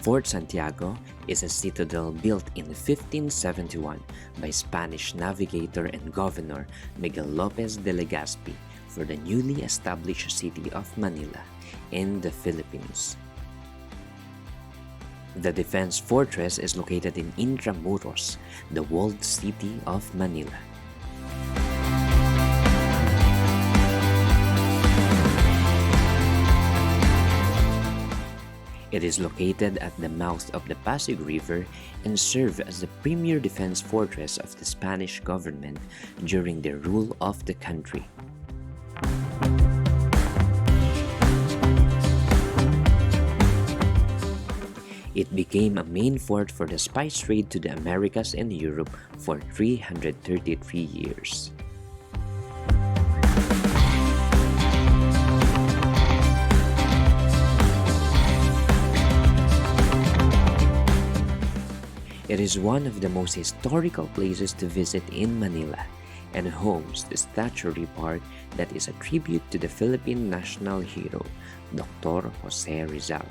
Fort Santiago is a citadel built in 1571 by Spanish navigator and governor Miguel Lopez de Legazpi for the newly established city of Manila in the Philippines. The defense fortress is located in Intramuros, the walled city of Manila. It is located at the mouth of the Pasig River and served as the premier defense fortress of the Spanish government during their rule of the country. It became a main fort for the spice trade to the Americas and Europe for 333 years. It is one of the most historical places to visit in Manila and homes the Statuary Park that is a tribute to the Philippine National hero, Dr. Jose Rizal.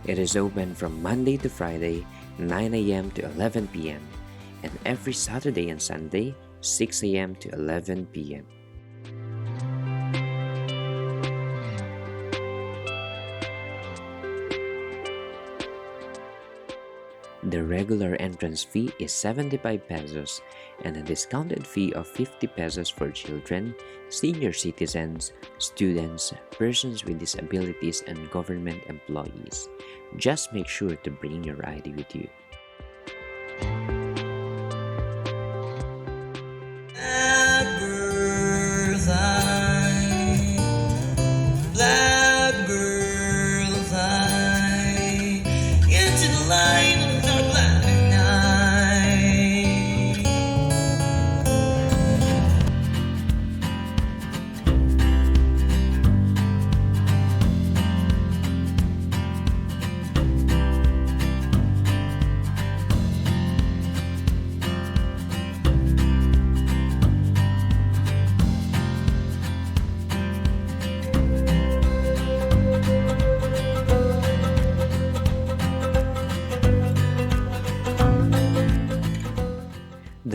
It is open from Monday to Friday, 9 a.m. to 11 p.m. and every Saturday and Sunday, 6 a.m. to 11 p.m. The regular entrance fee is 75 pesos and a discounted fee of 50 pesos for children, senior citizens, students, persons with disabilities, and government employees. Just make sure to bring your ID with you.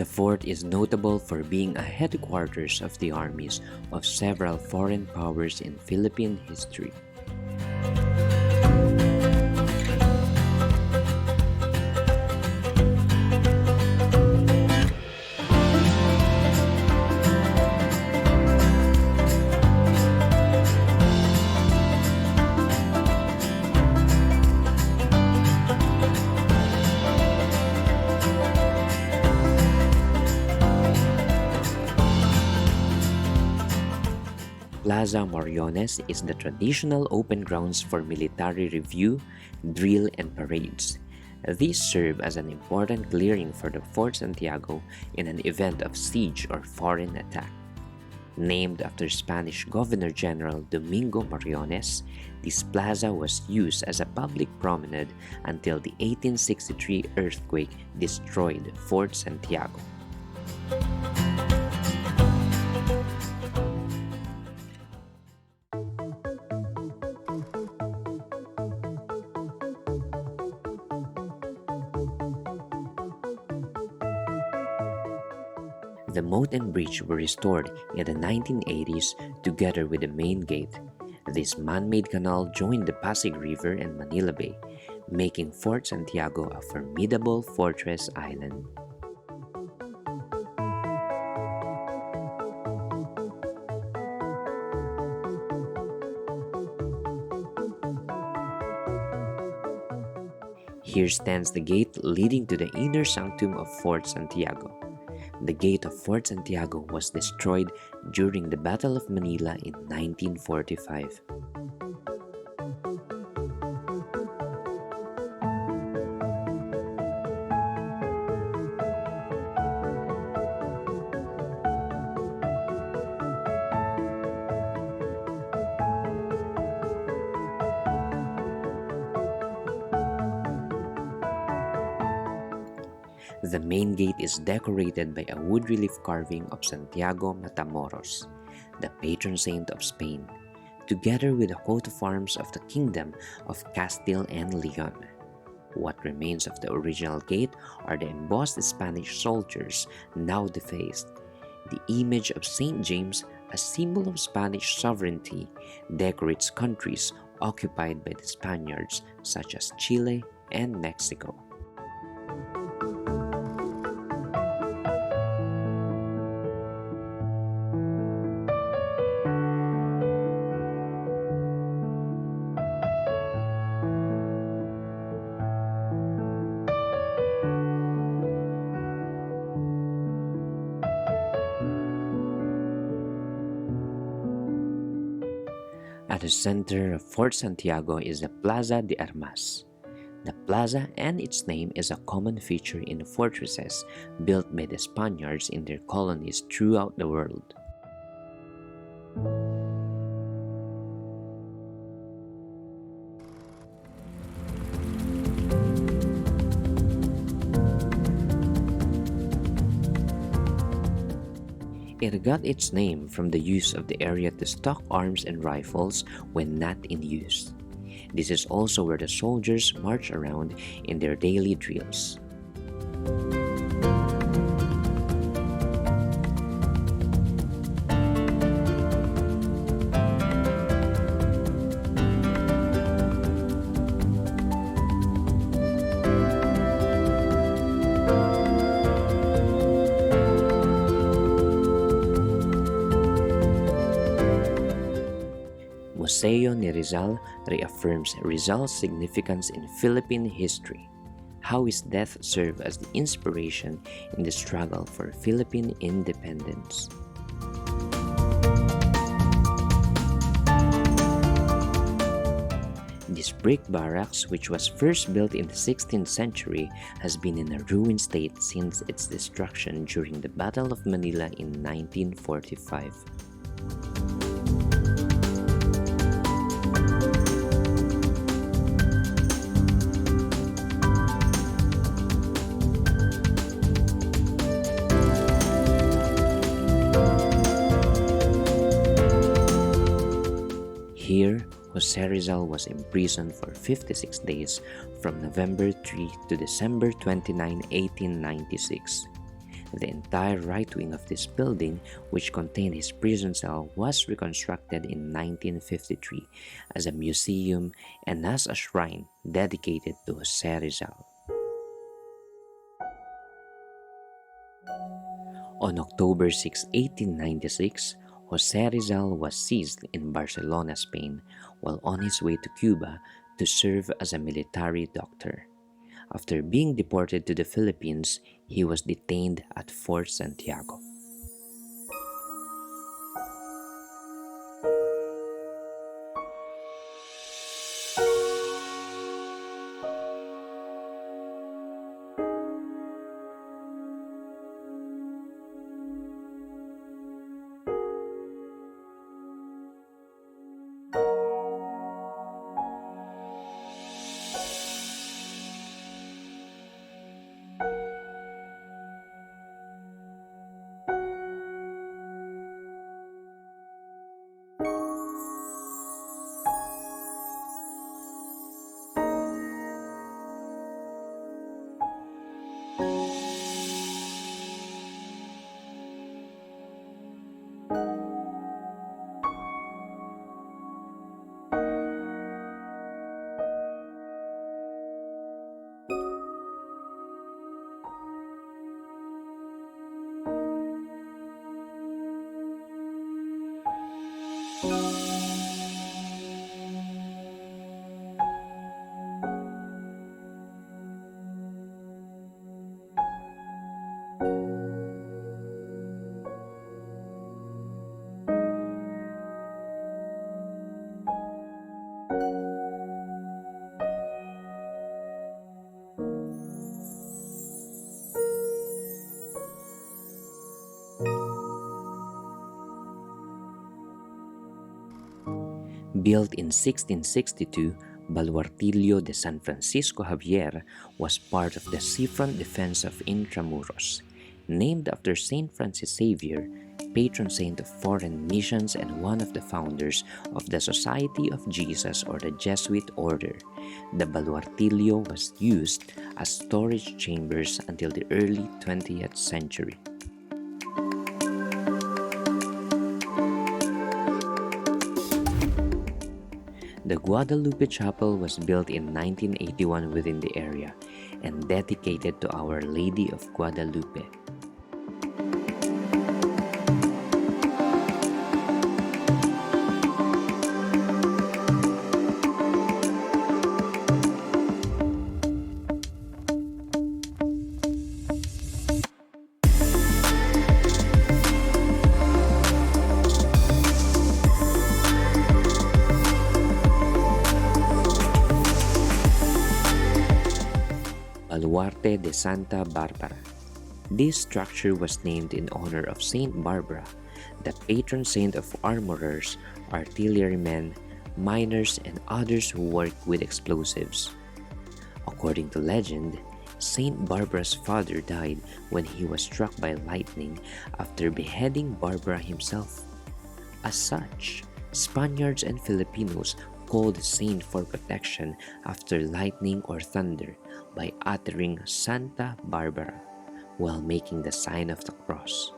The fort is notable for being a headquarters of the armies of several foreign powers in Philippine history. Plaza Moriones is the traditional open grounds for military review, drill, and parades. These serve as an important clearing for the Fort Santiago in an event of siege or foreign attack. Named after Spanish Governor-General Domingo Moriones, this plaza was used as a public promenade until the 1863 earthquake destroyed Fort Santiago. The moat and bridge were restored in the 1980s together with the main gate. This man-made canal joined the Pasig River and Manila Bay, making Fort Santiago a formidable fortress island. Here stands the gate leading to the inner sanctum of Fort Santiago. The gate of Fort Santiago was destroyed during the Battle of Manila in 1945. The main gate is decorated by a wood relief carving of Santiago Matamoros, the patron saint of Spain, together with the coat of arms of the Kingdom of Castile and Leon. What remains of the original gate are the embossed Spanish soldiers, now defaced. The image of Saint James, a symbol of Spanish sovereignty, decorates countries occupied by the Spaniards such as Chile and Mexico. At the center of Fort Santiago is the Plaza de Armas. The plaza and its name is a common feature in the fortresses built by the Spaniards in their colonies throughout the world. It got its name from the use of the area to stock arms and rifles when not in use. This is also where the soldiers march around in their daily drills. Museo ni Rizal reaffirms Rizal's significance in Philippine history, how his death served as the inspiration in the struggle for Philippine independence. This brick barracks, which was first built in the 16th century, has been in a ruined state since its destruction during the Battle of Manila in 1945. Here, Jose Rizal was imprisoned for 56 days from November 3 to December 29, 1896. The entire right wing of this building, which contained his prison cell, was reconstructed in 1953 as a museum and as a shrine dedicated to Jose Rizal. On October 6, 1896, Jose Rizal was seized in Barcelona, Spain, while on his way to Cuba to serve as a military doctor. After being deported to the Philippines, he was detained at Fort Santiago. Built in 1662, Baluartillo de San Francisco Javier was part of the seafront defense of Intramuros, named after Saint Francis Xavier, patron saint of foreign missions and one of the founders of the Society of Jesus or the Jesuit order. The Baluartillo was used as storage chambers until the early 20th century. The Guadalupe Chapel was built in 1981 within the area and dedicated to Our Lady of Guadalupe. Baluarte de Santa Barbara. This structure was named in honor of Saint Barbara, the patron saint of armorers, artillerymen, miners, and others who work with explosives. According to legend, Saint Barbara's father died when he was struck by lightning after beheading Barbara himself. As such, Spaniards and Filipinos called the saint for protection after lightning or thunder by uttering Santa Barbara while making the sign of the cross.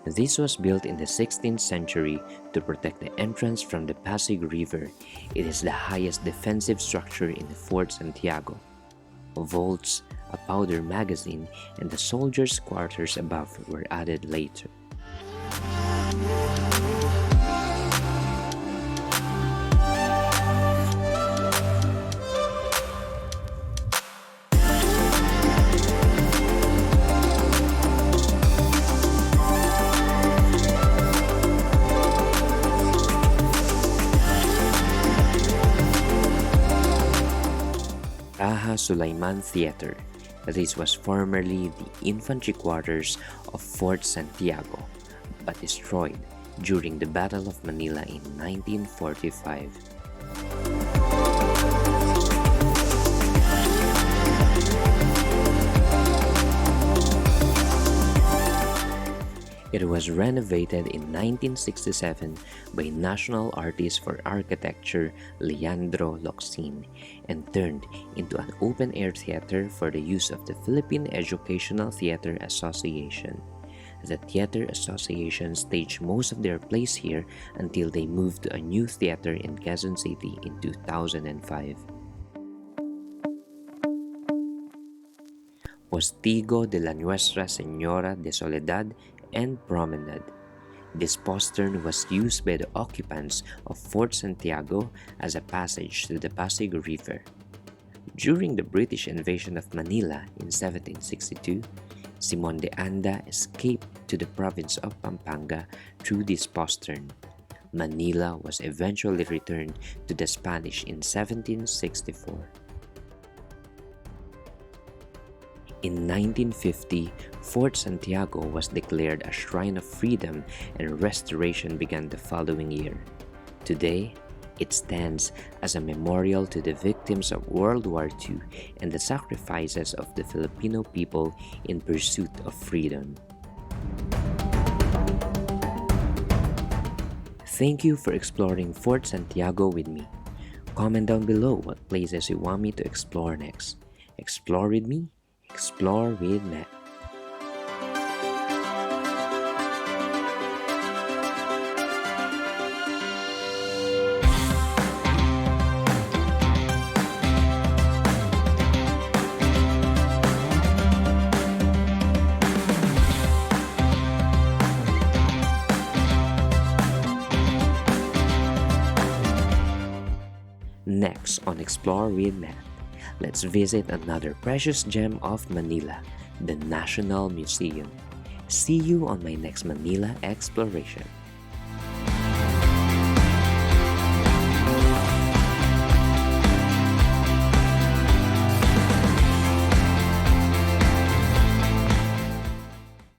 This was built in the 16th century to protect the entrance from the Pasig River. It is the highest defensive structure in Fort Santiago. Vaults, a powder magazine, and the soldiers' quarters above were added later. Sulaiman Theater. This was formerly the infantry quarters of Fort Santiago, but destroyed during the Battle of Manila in 1945. It was renovated in 1967 by national artist for architecture Leandro Locsin and turned into an open-air theater for the use of the Philippine Educational Theater Association. The Theater Association staged most of their plays here until they moved to a new theater in Quezon City in 2005. Postigo de la Nuestra Señora de Soledad and Promenade. This postern was used by the occupants of Fort Santiago as a passage to the Pasig River. During the British invasion of Manila in 1762, Simon de Anda escaped to the province of Pampanga through this postern. Manila was eventually returned to the Spanish in 1764. In 1950, Fort Santiago was declared a Shrine of Freedom and restoration began the following year. Today, it stands as a memorial to the victims of World War II and the sacrifices of the Filipino people in pursuit of freedom. Thank you for exploring Fort Santiago with me. Comment down below what places you want me to explore next. Explore with me, explore with Matt. Next on Explore with Matt, let's visit another precious gem of Manila, the National Museum. See you on my next Manila exploration.